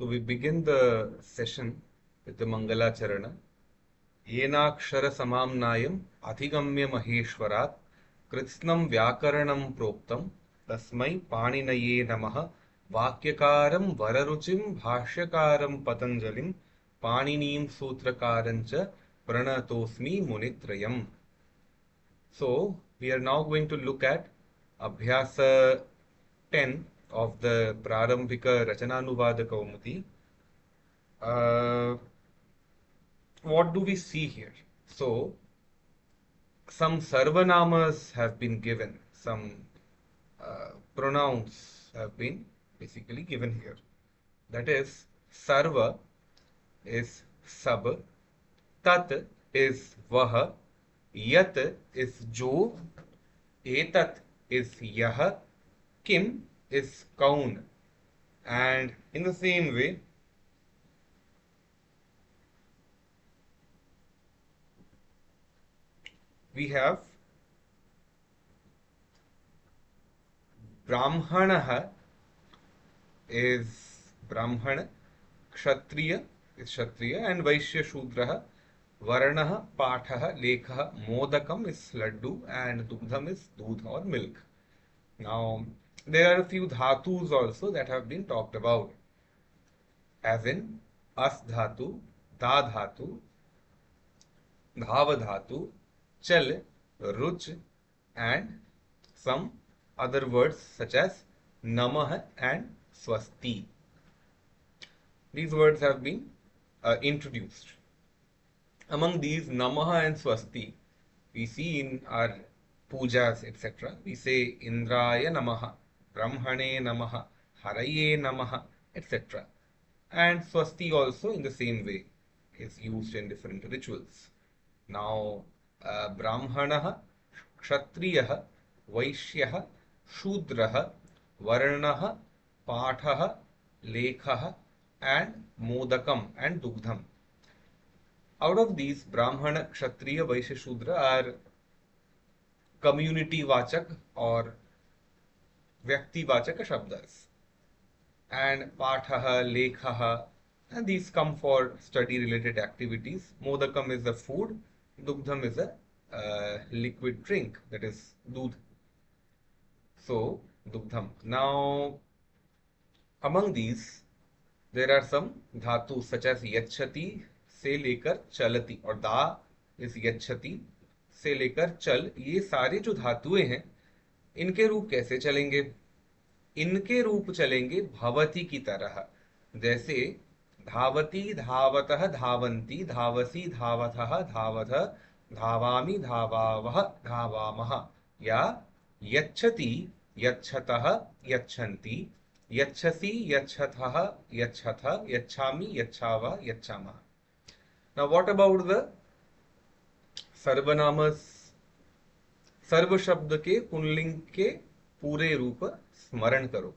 So we begin the session with the Mangala Charana. येनाक्षर समाम्नायम् अधिगम्य महेश्वरात् कृत्स्नं व्याकरणं प्रोक्तं तस्मै पाणिनये नमः वाक्यकारं वररुचिं भाष्यकारं पतञ्जलिं पाणिनीं सूत्रकारं च प्रणतोऽस्मि मुनित्रयम्. So we are now going to look at Abhyasa 10 of the Prarambhika Rachananuvada Kaumudi. What do we see here? So some sarvanamas have been given, some pronouns have been basically given here. That is, sarva is sab, tat is vah, yat is jo, etat is yah, kim is kaun. And in the same way, we have brahmana is brahmana, kshatriya is kshatriya, and vaishya shudraha. Varnah, Pathah, Lekhah, Modakam is laddu, and Dugdham is doodh or milk. Now, there are a few dhatus also that have been talked about, as in as dhatu, da dhatu, dhav dhatu, chal, ruch, and some other words such as namah and swasti. These words have been introduced. Among these, Namaha and Swasti, we see in our pujas, etc. We say Indraya Namaha, Brahmane Namaha, Haraye Namaha, etc. And Swasti also in the same way is used in different rituals. Now, Brahmanaha, Kshatriyaha, Vaishyaha, Shudraha, Varnaha, Pathaha, Lekhaha, and Modakam and Dugdham. Out of these, Brahmana, Kshatriya, Vaishya, Shudra are community vachak or vyakti vachaka shabdas. And Pathaha, Lekhaha, and these come for study related activities. Modakam is the food, Dugdham is a liquid drink, that is doodh. So, Dugdham. Now, among these, there are some dhatus such as yachati से लेकर चलती, और दा इस यच्छति से लेकर चल, ये सारे जो धातुएं हैं इनके रूप कैसे चलेंगे? इनके रूप चलेंगे भवती की तरह। जैसे धावती, धावतः, धावन्ति, धावसी, धावथः, धावथ, धावामि, धावावः, धावामः, या यच्छति, यच्छतः, यच्छन्ति, यच्छसि, यच्छथः, यच्छथ, यच्छामि, यच्छावः, यच्छामः. Now, what about the सर्वनामस? सर्व शब्द के पुल्लिंग के पूरे रूप स्मरण करो.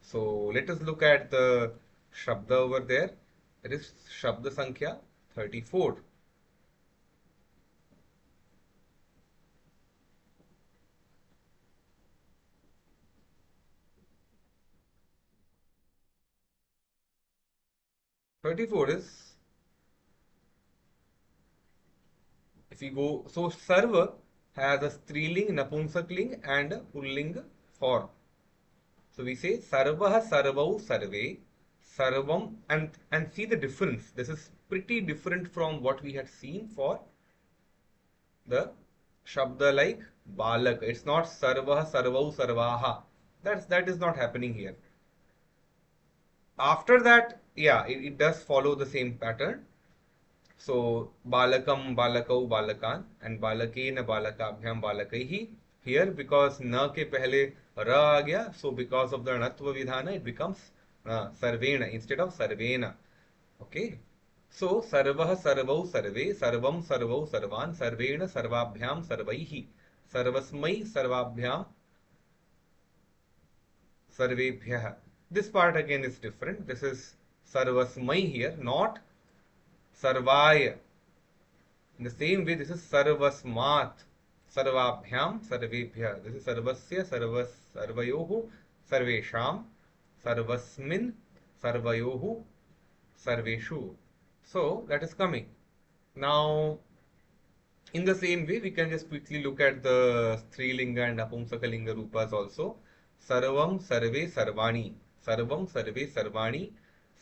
So let us look at the shabda over there. It is shabda sankhya 34. Is, if we go, so sarva has a striling, napunsakling and a pulling form. So we say sarvah, sarvau, sarve, sarvam, and see the difference. This is pretty different from what we had seen for the shabda like balak. It's not sarvah, sarvau, sarvaha. That is not happening here. After that, yeah, it does follow the same pattern. So balakam, balakau, balakan, and balakena, balakabhyam, balakaihi. Here, because na ke pehle ra aa gaya, so because of the anatva vidhana, it becomes sarvena instead of sarvena. Okay. So sarvah, sarvau, sarve, sarvam, sarvau, sarvan, sarvena, sarvabhyam, sarvaihi, sarvasmai, sarvabhyam, sarvebhyah. This part again is different. This is sarvasmai here, not sarvaya. In the same way, this is sarvasmat, sarvabhyam, sarvebhyah. This is sarvasya, sarvayohu, sarvesham, sarvasmin, sarvayohu, sarveshu. So that is coming. Now, in the same way, we can just quickly look at the Strilinga and Apumsakalinga Rupas also. Sarvam Sarve Sarvani. Sarvam Sarve Sarvani.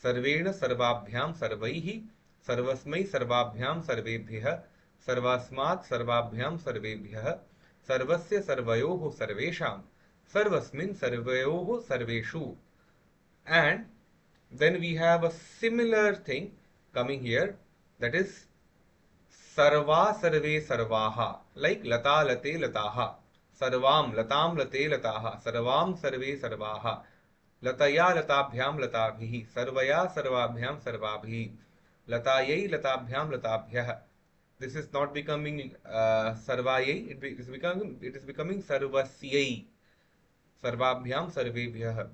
Sarvena Sarvabhyam Sarvaihi. Sarvasmai Sarvabhyam Sarvebhyah. Sarvasmat Sarvabhyam Sarvebhyah. Sarvasya Sarvayoho Sarvesham. Sarvasmin Sarvayoho Sarveshu. And then we have a similar thing coming here, that is सर्वा सर्वे सर्वाः, like लता लते लताः, सर्वाम लताम लते लताः, सर्वाम सर्वे सर्वाः, लतया लताभ्यां लताभिः, सर्वया सर्वाभ्यां सर्वाभिः, लतायै लताभ्यां लताभ्यः. This is not becoming sarvayai, it is becoming sarvasyai, सर्वाभ्यां सर्वेभ्यः,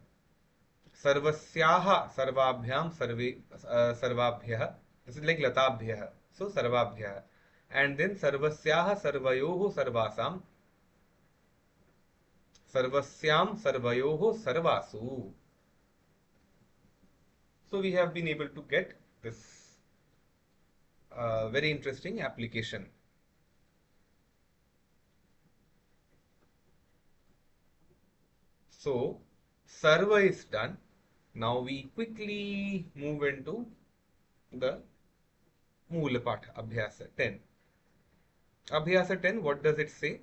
सर्वस्याः सर्वाभ्यां सर्वाभ्यः. This is like latabhyah, so sarvabhyah. And then sarvasyaah sarvayoh sarvasam, sarvasyam sarvayoh sarvasu. So we have been able to get this very interesting application. So sarva is done. Now we quickly move into the Moola Patha, Abhyasa 10. Abhyasa 10, what does it say?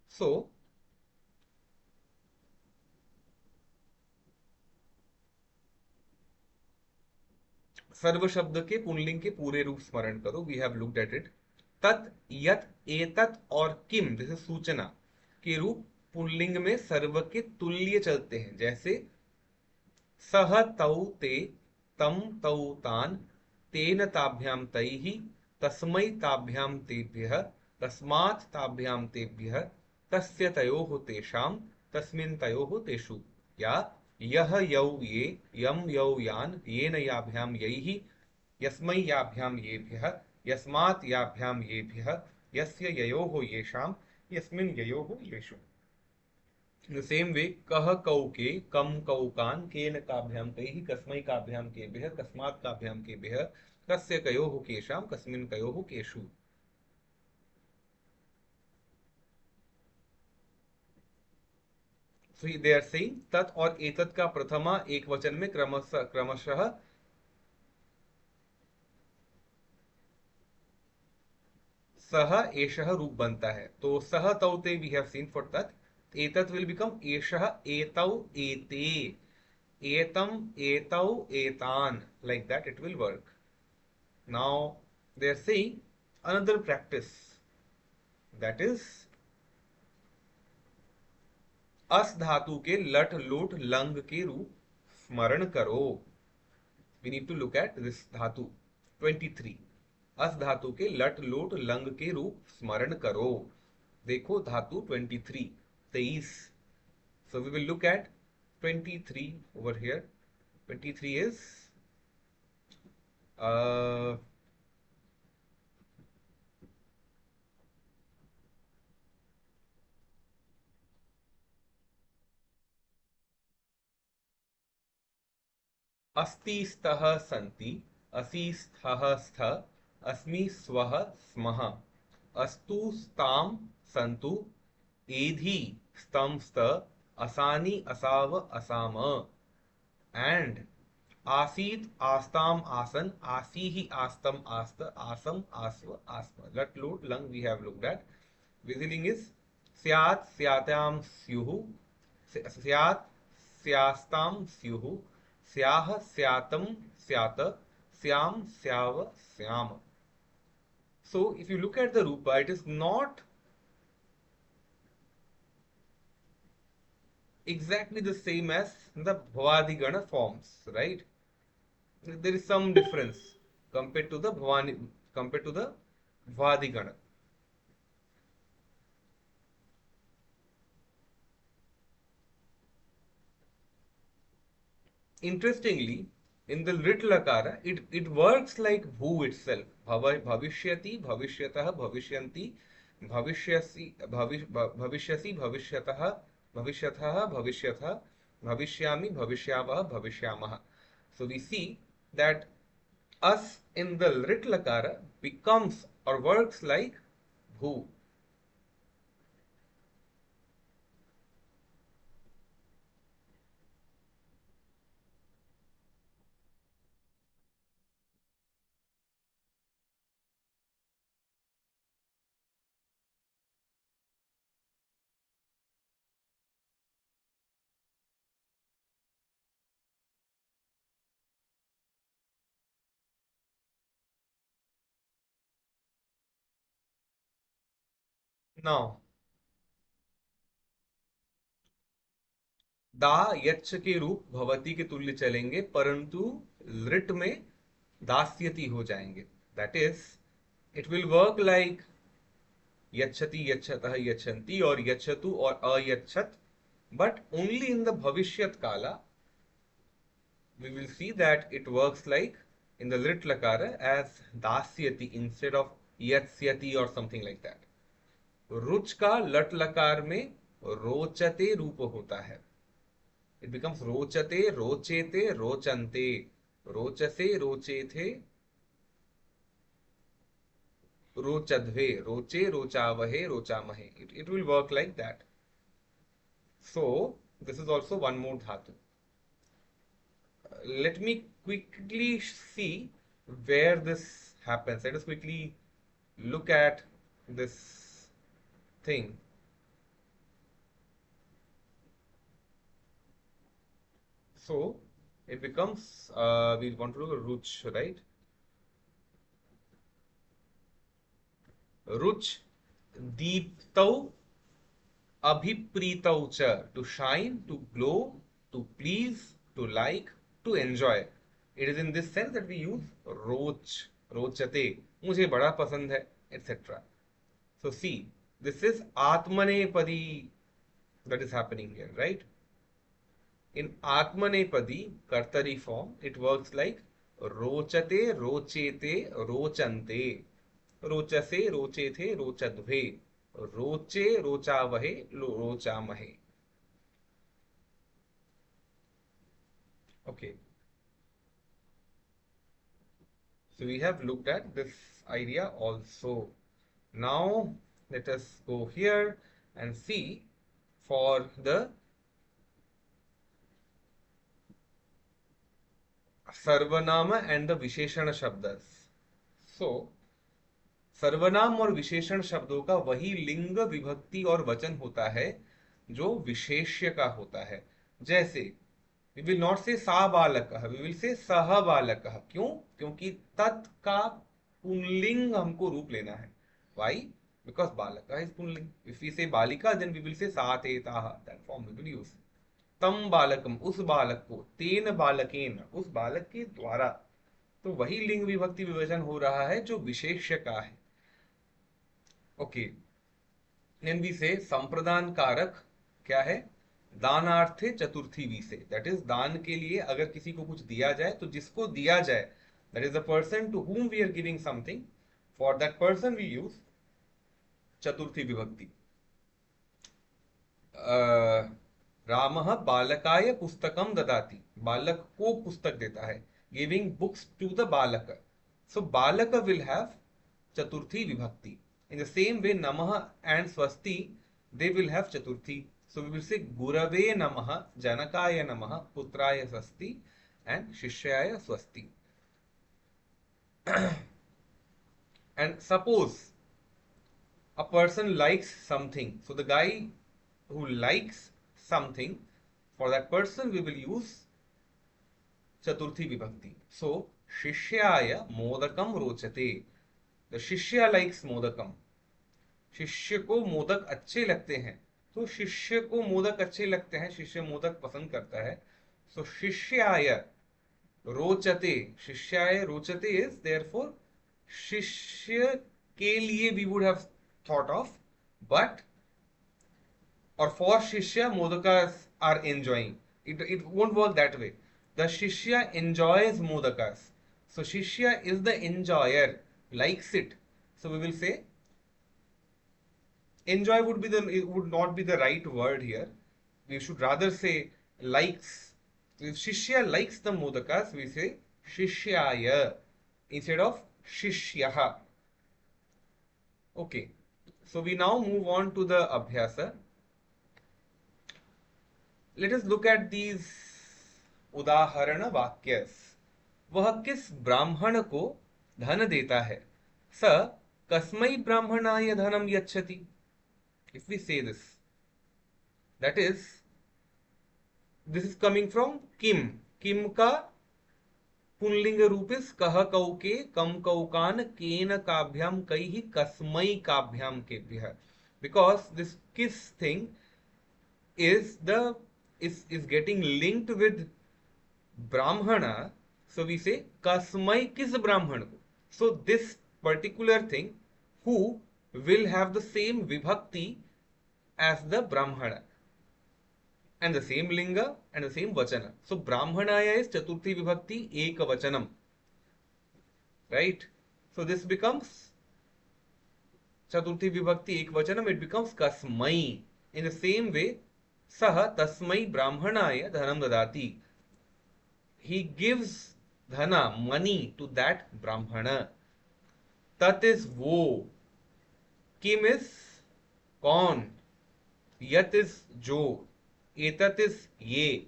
So, सर्व शब्द के pulling के पूरे रूप स्मरण करो. We have looked at it. तत्, यत्, एतत् और किम, दिस इज सूचना के रूप पुल्लिंग में सर्व के तुल्य चलते हैं. जैसे सह तौ ते, तम तौ तान, तेन ताभ्याम तैहि, तस्मै ताभ्याम तेभ्यः, तस्मात् ताभ्याम तेभ्यः, तस्य तयोः तेषां, तस्मिन् तयोः तेषु. या यह यौ ये, यम यौ यान, येन याभ्याम यैः, यस्मै याभ्याम येभ्यः, यस्मात् याभ्याम येभ्यः, यस्य ययोः येषां, यस्मिन् ययोः येषु. In the same way, कह कौके, कम कौकान, केन काभ्याम कैः, कस्मै काभ्याम केभ्यः, कस्मात् काभ्याम केभ्यः, कस्य कयोः केषां, कस्मिन् कयोः केषु. So they are saying tat और एतत् का प्रथमा एक वचन में क्रमशः सह एषः रूप बनता है. तो सह तौते वी हैव सीन फॉर तत्. एतत् विल बिकम एषः एतौ एते, एतम एतौ एतान, like that it will work. Now they are saying another practice, that is अस धातु के लट लोट लंग के रूप स्मरण करो. We need to look at this धातु 23. अस धातु के लट लोट लंग के रूप स्मरण करो. देखो धातु 23, 23. So we will look at 23 over here. 23 is अस्ति स्तः सन्ति, असि स्थः स्थ, अस्मि स्वः स्मः, अस्तु स्ताम सन्तु, एधि स्तम स्त, असानि असाव असाम. And आसीत आस्ताम आसन, आसीहि आस्तम आस्त, Assam आस्व आस्म. Let load lung we have looked at. Visiting is स्यात् स्याताम स्युः, स्यात् स्यास्ताम स्युः, स्याह स्यातम स्यात, स्याम स्याव स्याम. So if you look at the Rupa, it is not exactly the same as the Bhavadigana forms, right? There is some difference compared to the Bhavadigana. Interestingly, in the Lit Lakara, it works like Bhu itself. Bhavishyati, Bhavishyatah, Bhavishyanti, भविष्यसि भविष्यसि भविष्यतः भविष्यतः भविष्यतः भविष्यामि भविष्यावः भविष्यामः. So we see that us in the lit lakara becomes or works like bhu. Now दा यच्च के रूप भवती के तुल्य चलेंगे, परंतु लृट में दास्यति हो जाएंगे. That is, it will work like यच्छति यच्छतः यच्छन्ति और यच्छतु और अयच्छत, but only in the bhavishyat kala we will see that it works like in the lit lakara as dasyati instead of yatsyati or something like that. रुच का लट लकार में रोचते रूप होता है. इट बिकम्स रोचते रोचेते रोचन्ते, रोचसे रोचेथे रोचध्वे, रोचे रोचावहे रोचामहे. It will work like that. So this is also one more dhatu. Let me quickly see where this happens. Let us quickly look at this thing. So it becomes, we want to look at ruch, right? Ruch deeptau abhipreetau cha, to shine, to glow, to please, to like, to enjoy. It is in this sense that we use roch, rochate, मुझे बड़ा पसंद है, etc. So see, this is Atmanepadi that is happening here, right? In Atmanepadi, Kartari form, it works like rochate, rochete, rochante, rochase, rochethe, rochadve, roche, rochavahe, rochamahe. Okay, so we have looked at this idea also. Now let us go here and see for the सर्वनाम and the विशेषण शब्द. सो सर्वनाम और विशेषण शब्दों का वही लिंग विभक्ति और वचन होता है जो विशेष्य का होता है. जैसे वी विल नॉट से सा बालक, वी विल से सह बालक. क्यों? क्योंकि तत् का पुल्लिंग हमको रूप लेना है. वाई? बिकॉज बालक इज पुल्लिंग. इफ वी से बालिका देन वी विल से सा ते ताहा, that form we will use. तम बालकम, उस बालक को. तेन बालकेन, उस बालक के द्वारा. तो वही लिंग विभक्ति विभाजन हो रहा है जो विशेष्य का है. ओके, वी से संप्रदान कारक क्या है? दानार्थे चतुर्थी वी से, दैट इज दान के लिए अगर किसी को कुछ दिया जाए तो जिसको दिया जाए, that is the person to whom we are giving something, for that person we use चतुर्थी विभक्ति. रामः बालकाय पुस्तकम ददाति, बालक को पुस्तक देता है. गिविंग बुक्स टू द बालक. सो बालक will have chaturthi vibhakti. In the same way, Namaha and Swasti, they will have chaturthi. So we will say Gurave Namaha, Janakaya Namaha, Putraya Swasti, and Shishyaya Swasti. And suppose a person likes something. So the guy who likes something, for that person we will use chaturthi vibhakti. So Shishyaya Modakam Rochate. The Shishya likes Modakam. शिष्य को मोदक अच्छे लगते हैं. तो शिष्य को मोदक अच्छे लगते हैं, शिष्य मोदक पसंद करता है. सो शिष्याय रोचते, शिष्याय रोचते इज देयरफॉर शिष्य के लिए we would have thought of, but or for Shishya Modakas are enjoying. It won't work that way. The Shishya enjoys Modakas. So Shishya is the enjoyer, likes it. So we will say Enjoy would be the, it would not be the right word here. We should rather say likes. If Shishya likes the modakas, we say Shishyaya instead of Shishyaha. Okay. So we now move on to the Abhyasa. Let us look at these उदाहरण वाक्यस. वह किस ब्राह्मण को धन देता है? स कस्मै ब्राह्मणाय धनम यच्छति. If we say this, that is, this is coming from किम. किम का पुल्लिंग रूप इस कह कौके कम कौकान केन काभ्याम कैहि कस्मै काभ्याम केभ्यः. Because this kiss thing is the is getting linked with brahmana, so we say kasmai kis brahman ko. So this particular thing who will have the same vibhakti as the brahmana and the same linga and the same vachana. So brahmanaya is chaturthi vibhakti ekavachanam, right? So this becomes chaturthi vibhakti ekavachanam, it becomes kasmai. In the same way, सह तस्मै ब्राह्मणाय धनम ददाति. He gives dhana, money, to that brahmana. Tat is wo, kim is कौन, यत is जो, एतत is ये.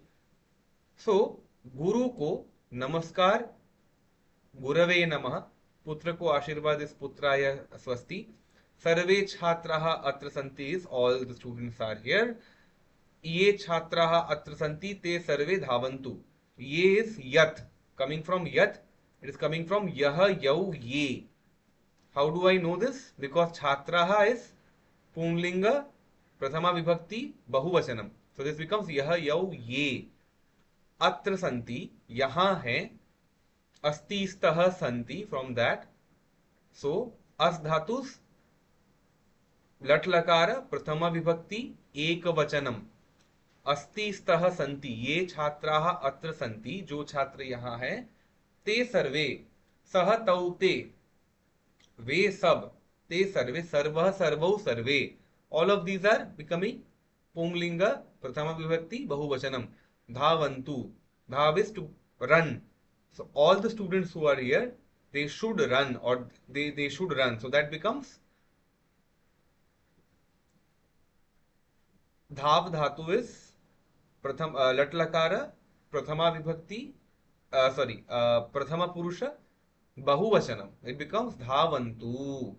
So गुरु को नमस्कार, गुरवे नमः. पुत्र को आशीर्वाद is पुत्राय स्वस्ति. सर्वे छात्राः अत्र सन्ति is all the students are here. ये छात्राः अत्र सन्ति ते सर्वे धावन्तु. ये is यत, coming from yat, it is coming from यह यौ ये. How do I know this? Because छात्राः is पुंलिंग प्रथमा विभक्ति बहुवचनम, so this becomes यह यौ ये. अत्र सन्ति, यहाँ है. अस्ति स्तः सन्ति, from that, so अस् धातुस लट लकार प्रथमा विभक्ति एकवचनम. अस्ति स्तः सन्ति, ये छात्राः अत्र सन्ति, जो छात्र यहाँ हैं. ते सर्वे, सह तौ ते, वे सब, ते सर्वे, सर्वः सर्वौ सर्वे. All of these are becoming पुंलिंग प्रथमा विभक्ति बहुवचनम. धावन्तु, धाव is to run. So all the students who are here, they should run, or they should run. So that becomes धाव धातु is प्रथम लट लकार प्रथमा विभक्ति प्रथम पुरुष बहुवचनम, इट बिकम्स धावन्तु.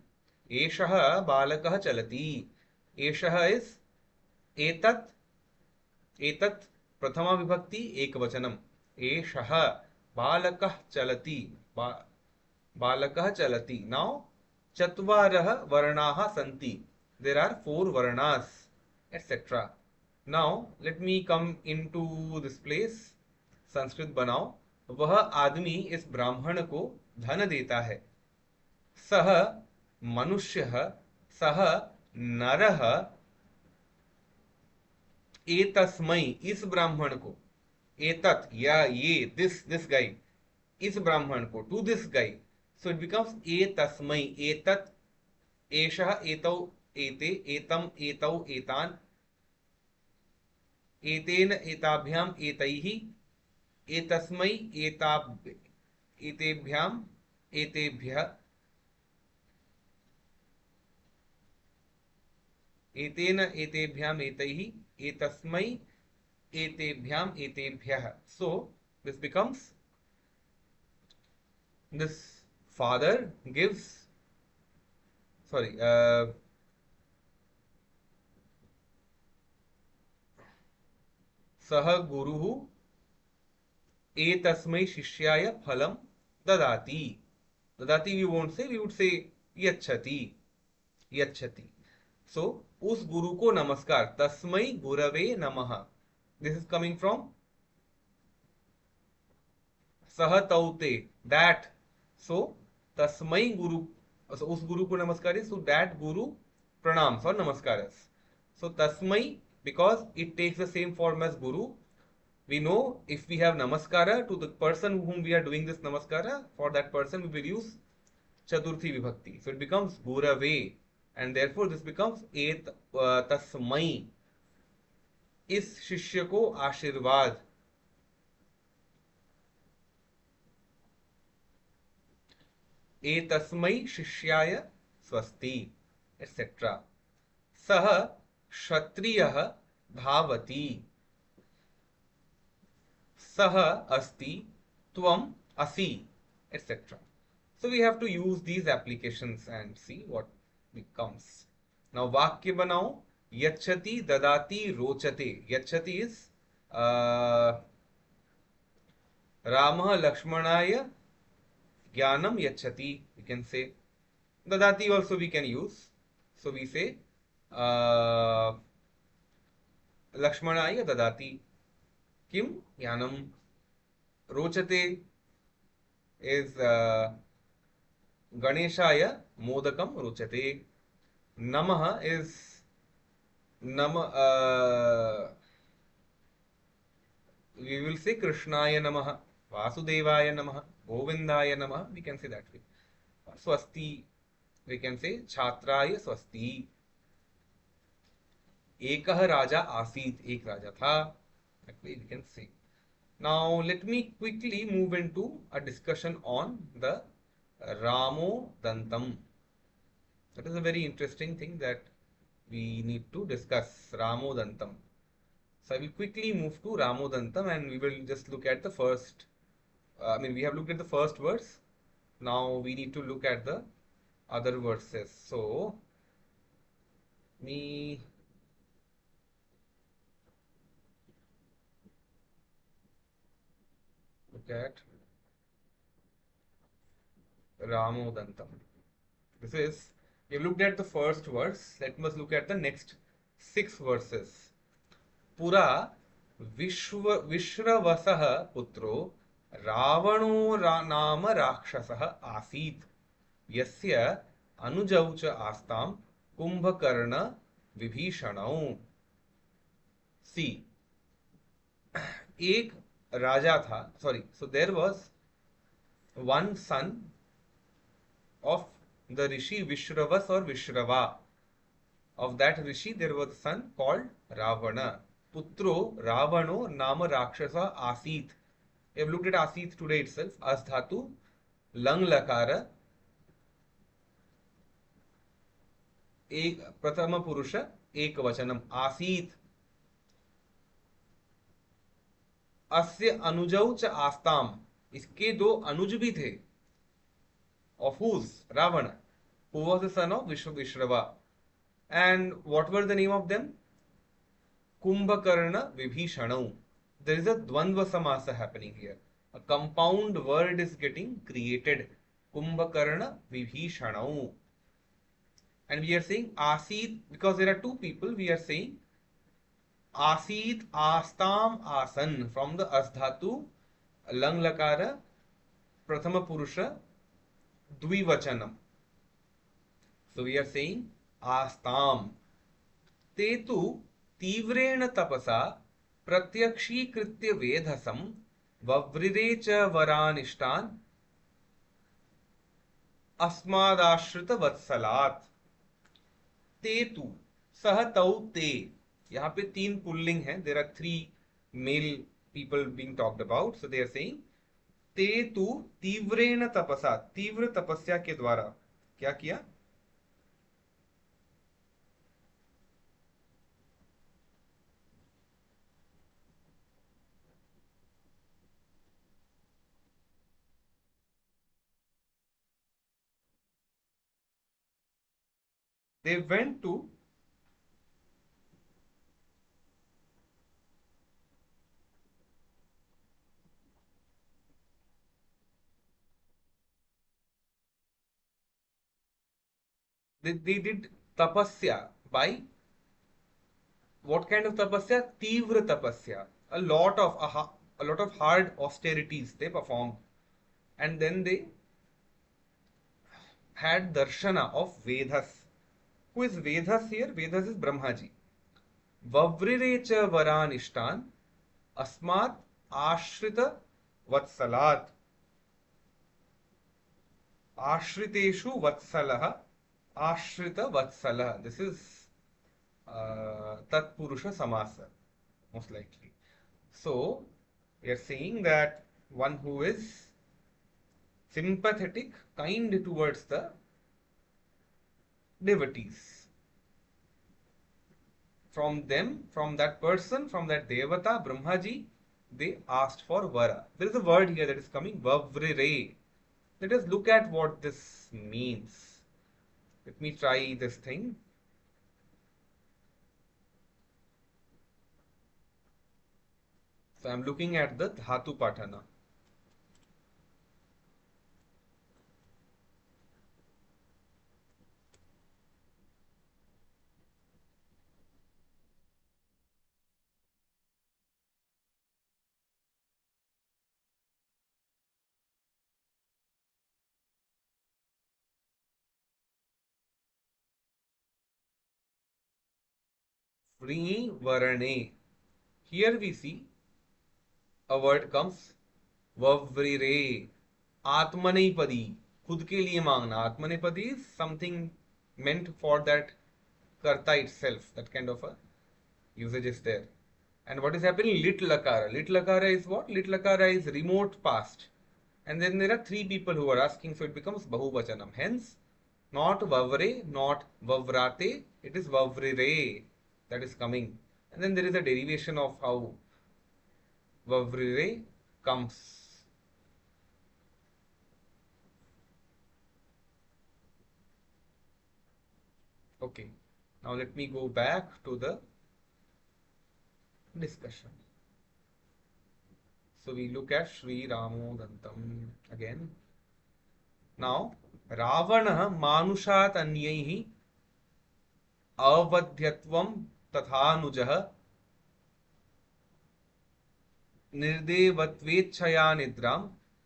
एषः बालकः चलति. एषः इज एतत्, एतत् प्रथमा विभक्ति एकवचनम. एषः बालकः चलति, बालकः चलति. नाउ चत्वारः वर्णाः सन्ति, देयर आर 4 वर्णास, etc. Now let me come into this place. Sanskrit बनाओ. वह आदमी इस ब्राह्मण को धन देता है. सह मनुष्यः, सह नरः, एतस्मै, इस ब्राह्मण को, एतत् या ये, दिस गाय, इस ब्राह्मण को, टू दिस गाय. सो इट बिकम्स एतस्मै, एतत्, एषः, एतौ, एते, एतम, एतौ, एतान, एतेन, एताभ्याम, एतैः, एतस्मै, एतेभ्याम, एतेभ्यः, एतेन, एतेभ्याम, एतैः, एतस्मै, एतेभ्याम, एतेभ्यः. So this becomes, this father gives, sorry, सह गुरुः एतस्मै शिष्याय फलं ददाति. ददाति we won't say, we would say यच्छति, यच्छति. So उस गुरु को नमस्कार. तस्मै गुरवे नमः. This is coming from सह तौते, that. So तस्मै गुरु, so उस गुरु को नमस्कार is to that guru pranams or namaskaras. So tasmai, because it takes the same form as guru, we know if we have namaskara to the person whom we are doing this namaskara, for that person we will use chaturthi vibhakti. So it becomes gurave, and therefore this becomes et tasmai, इस शिष्य को आशीर्वाद, एतस्मै शिष्याय स्वस्ति, etc. सः क्षत्रियः धावति, सः अस्ति, त्वम् असि, etc. So we have to use these applications and see what becomes. Now वाक्य बनाओ. यच्छति, ददाति, रोचते. यच्छति is रामः लक्ष्मणाय ज्ञानम यच्छति, we can say. Dadati also we can use. So we say Lakshmanaya dadati kim jnanam. Rochate is Ganeshaya modakam rochate. Namaha is we will say Krishnaya namaha, Vasudevaya namaha, Govindaya namaha. We can say that way. Swasti, we can say Chhatraya swasti. एकः राजा आसीत्, एक राजा था. That way we can say. Now let me quickly move into a discussion on the Ramo Dantam. That is a very interesting thing that we need to discuss. Ramo Dantam. So I will quickly move to Ramo Dantam and we will just look at the first. We have looked at the first verse. Now we need to look at the other verses. So me. Look at Ramo Dantam. This is, we looked at the first verse. Let us look at the next 6 verses. Pura Vishravasah putro Ravano nama rakshasah asit yasya anujau cha astam kumbhakarna vibhishanau. See, एक राजा था, sorry, so there was one son of the Rishi Vishravas or Vishrava. Of that Rishi there was a son called Ravana. Putro Ravano Nama Rakshasa Asit. We have looked at Asit today itself. Asdhatu Lang Lakara एक प्रथम पुरुष एक वचनम आसीत. अस्य अनुजौ च आस्ताम, इसके दो अनुज भी थे. Of whose? Ravana, who was the son of Vishrava. And what were the name of them? Kumbhakarna Vibhishanau. There is a Dvandva Samasa happening here. A compound word is getting created. Kumbhakarna Vibhishanau. And we are saying Asit, because there are two people, we are saying Asit Astam Asan, from the Asdhatu Lang Lakara Prathama Purusha Dvivachanam. So we are saying Astam. Te tu तीव्रेण तपसा प्रत्यक्षीकृत्य वेधसं वव्रिरे च वरानिष्टान् अस्मादाश्रित वत्सलात्. ते तु, सह तौ ते. यहाँ पे 3 pulling हैं. There are 3 male people being talked about. So they are saying ते तु तीव्रेण तपसा, तीव्र तपस्या के द्वारा क्या किया? They went to they did tapasya. By what kind of tapasya? Tivra tapasya. A lot of hard austerities they performed, and then they had darshana of Vedas. Who is Vedas here? Vedas is Brahmaji. Vavrire cha varanishtan asmat ashrita vatsalat. Ashriteshu vatsalah Ashrita Vatsala. This is Tatpurusha Samasa, most likely. So, we are saying that one who is sympathetic, kind towards the devotees. From them, from that person, from that Devata, Brahmaji, they asked for Vara. There is a word here that is coming, Vavrire. Let us look at what this means. Let me try this thing. So I am looking at the Dhatu Patana. Vri Varane. Here we see a word comes Vavrire. Atmanepadi. खुद के लिए मांगना. Atmanepadi is something meant for that karta itself. That kind of a usage is there. And what is happening? Lit lakara. Lit lakara is what? Lit lakara is remote past. And then there are three people who are asking, so it becomes bahuvachanam. Hence, not vavre, not vavrate, it is vavrire that is coming. And then there is a derivation of how vavrire comes. Okay. Now let me go back to the discussion. So we look at Sri Ramodantam again. Now, Ravana manushat anyaihi अवध्यत्वं तथानुजः निर्देवत्वेच्छया निद्रां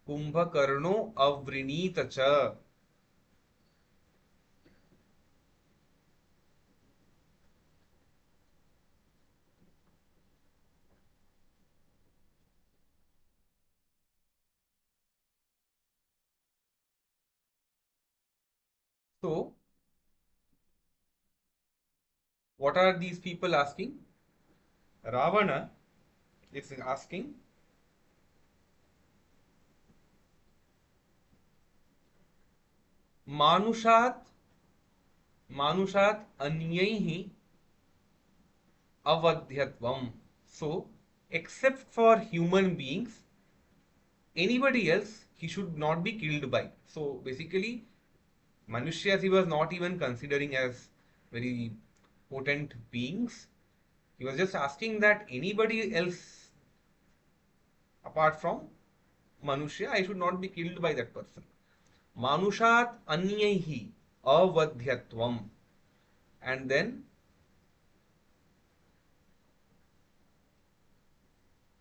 कुंभकर्णो अवृणीत च. So, what are these people asking? Ravana is asking, मानुषात मानुषात अन्यैहि avadhyatvam. So, except for human beings, anybody else he should not be killed by. So, basically, Manushyas he was not even considering as very potent beings. He was just asking that anybody else apart from Manushya, I should not be killed by that person. Manushat anyaihi avadhyatvam. And then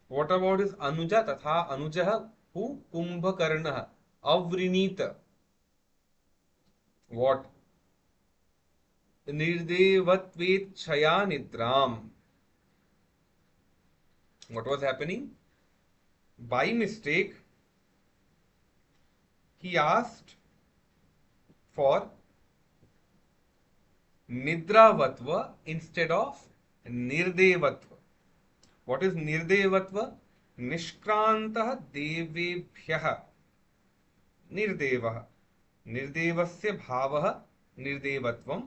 what about his Anuja tatha Anujah who Kumbhakarna avrinita. What? Nirdevatvetchaya nidram. What was happening? By mistake, he asked for nidravatva instead of nirdevatva. What is nirdevatva? Nishkrantah devebhyah निर्देवः. निर्देवस्य भावः निर्देवत्वं.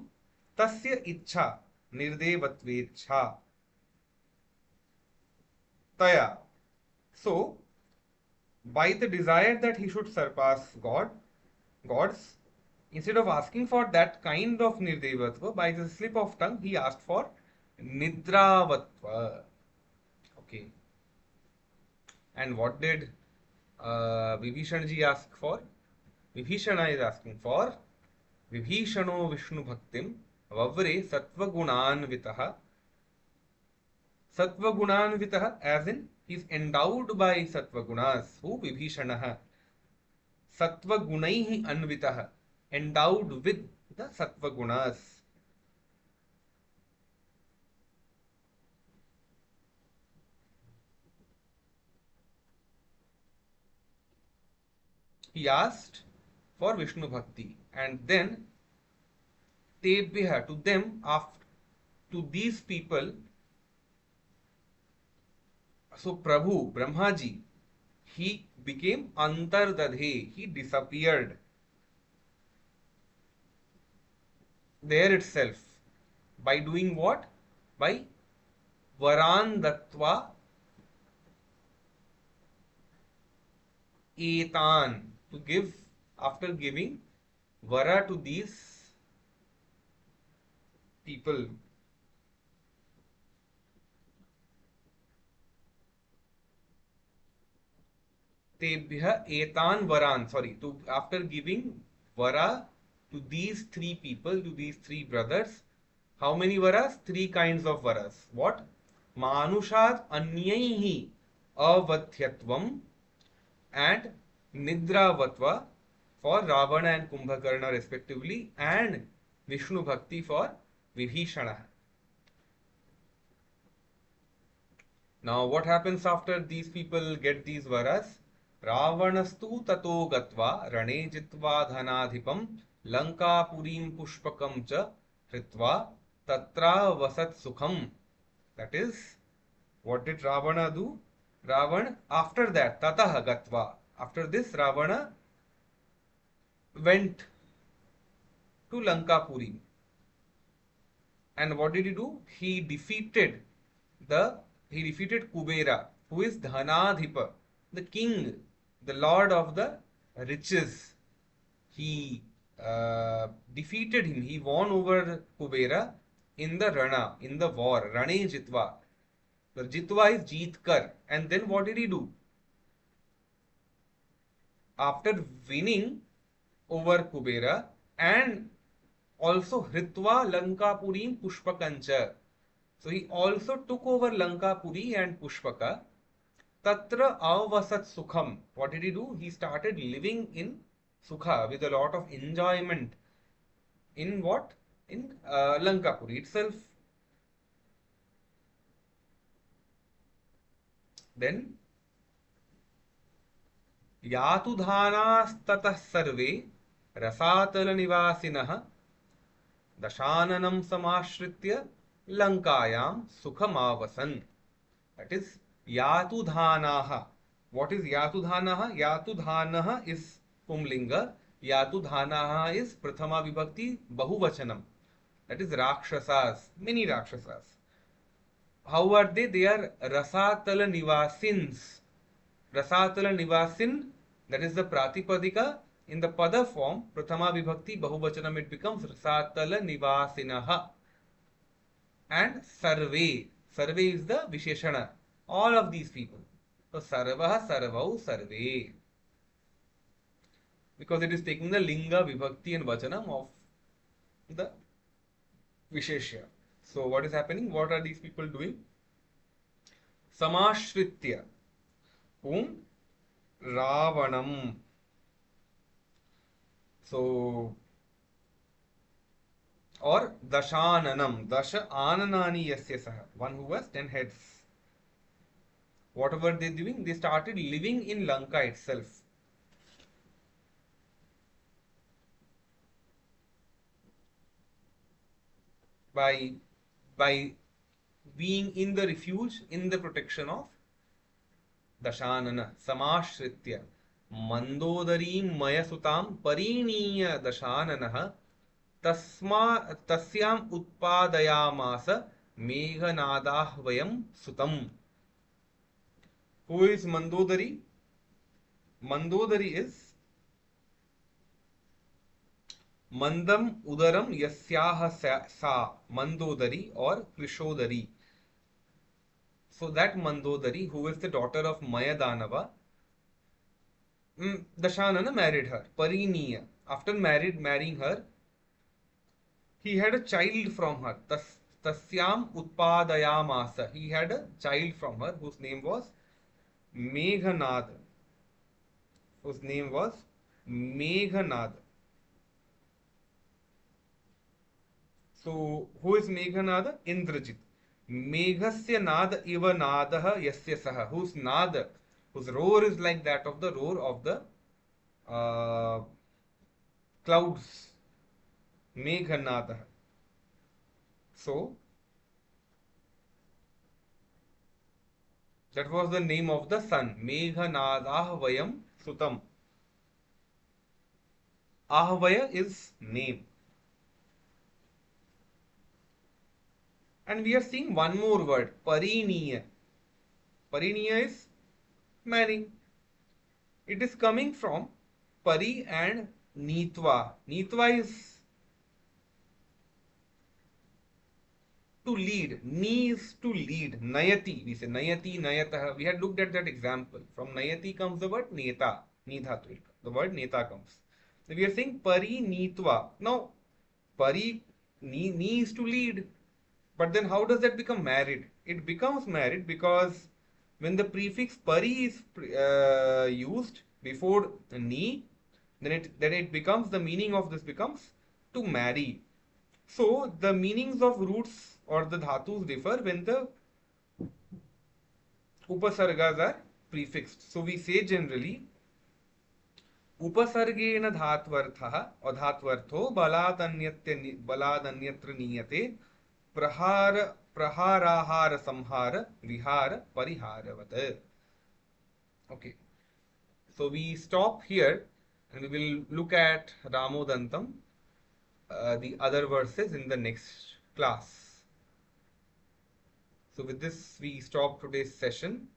तस्य इच्छा निर्देवत्वेच्छा. Taya. So, by the desire that he should surpass gods, instead of asking for that kind of nirdevatva, by the slip of tongue, he asked for nidravatva. Okay. And what did Vibhishanji ask for? Vibhishana is asking for Vibhishano Vishnu Bhaktim Vavre Sattvagunanvitaha. Sattvagunanvitaha as in he is endowed by Sattvagunas. Who? Vibhishanaha. Sattvagunaihi Anvitaha. Endowed with the Sattvagunas. He asked for Vishnu Bhakti and then tebhyah, to them, after, to these people. So Prabhu, Brahmaji, he became Antardadhe, he disappeared there itself. By doing what? By Varan Dattva Etan, to give, after giving Vara to these people. Tebhyah Etan Varan, sorry, to after giving Vara to these three people, to these three brothers. How many varas? Three kinds of varas. What? Manushat anyaihi avathyatvam and nidravatva for Ravana and Kumbhakarna respectively, and Vishnu Bhakti for Vibhishana. Now what happens after these people get these varas? Ravanastu tato gatva rane jitva dhanadhipam lankapurim pushpakam cha hritva tatra vasat sukham. That is, what did Ravana do? Ravana, after that, tatah gatva, after this Ravana went to Lankapuri. And what did he do? He defeated Kubera, who is Dhanadhipa, the king, the lord of the riches. He defeated him. He won over Kubera in the Rana, in the war. Rane Jitva. The Jitva is Jeetkar. And then what did he do? After winning over Kubera and also Hritva Lankapurim Pushpakancha. So he also took over Lankapuri and Pushpaka. Tatra avasat sukham. What did he do? He started living in sukha with a lot of enjoyment. In what? In Lankapuri itself. Then Yatu dhanastatah sarve rasatala nivasinah dashananam samashritya Lankayam Sukhamavasan. That is Yatudhanaha. What is Yatudhanaha? Yatudhanaha is Pumlinga. Yatudhanaha is Prathama Vibhakti Bahuvachanam. That is Rakshasas, many Rakshasas. How are they? They are Rasatala Nivasins. Rasatala Nivasin, that is the Pratipadika. In the Pada form, Prathama Vibhakti Bahuvachanam, it becomes Rasatala Nivasinaha. And Sarve. Sarve is the Visheshana. All of these people. So Sarvaha, Sarvau, Sarve. Because it is taking the Linga, Vibhakti and Vachanam of the Visheshya. So what is happening? What are these people doing? Samashritya. Whom? Ravanam. So, or Dashananam. Dasha Ananani Yasya Saha. One who has 10 heads. Whatever they doing, they started living in Lanka itself. By being in the refuge, in the protection of Dashanana. Samashritya. Mandodarim Mayasutam Parineya Dashananah Tasyam Utpadayamasa Meghanadahvayam Sutam. Who is Mandodari? Mandodari is Mandam Udaram Yasyaha Sa Mandodari or Krishodari. So that Mandodari, who is the daughter of Mayadanava, Dashanana married her, Parineya. After marrying her, he had a child from her. Tasyam Utpadayamasa. He had a child from her whose name was Meghanad. Whose name was Meghanad. So, who is Meghanad? Indrajit. Meghasya Nada Iva Nadaha Yasya Saha. Whose Nada, whose roar is like that of the roar of the clouds. Meghanada. So that was the name of the sun. Meghanadaah Vayam Sutam. Ahvaya is name. And we are seeing one more word, Pariniya. Pariniya is marrying. It is coming from Pari and Nitva. Nitva is to lead. Ni is to lead. Nayati. We say Nayati, Nayatah. We had looked at that example. From Nayati comes the word Neta. Nidhatu. The word Neta comes. So we are saying Pari Nitva. Now, Pari ni is to lead. But then how does that become married? It becomes married because when the prefix pari is used before ni, then it becomes, the meaning of this becomes to marry. So the meanings of roots or the dhatus differ when the upasargas are prefixed. So we say generally उपसर्गेण धात्वर्थः अधात्वर्थो बलादन्यत्र नीयते प्रहार प्रहाराहार संहार विहार परिहारवत्. Okay, so we stop here and we will look at Ramodantam, the other verses in the next class. So with this we stop today's session.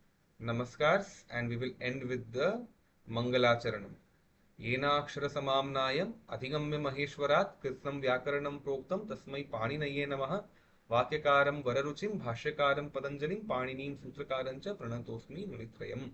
Namaskars, and we will end with the Mangalacharanam. येनाक्षरसमाम्नायम् अधिगम्य महेश्वरात् कृत्स्नं व्याकरणं प्रोक्तं तस्मै पाणिनये नमः. वाक्यकारं वररुचिं भाष्यकारं पतञ्जलिं पाणिनीं सूत्रकारं च प्रणतोऽस्मि मुनित्रयम्.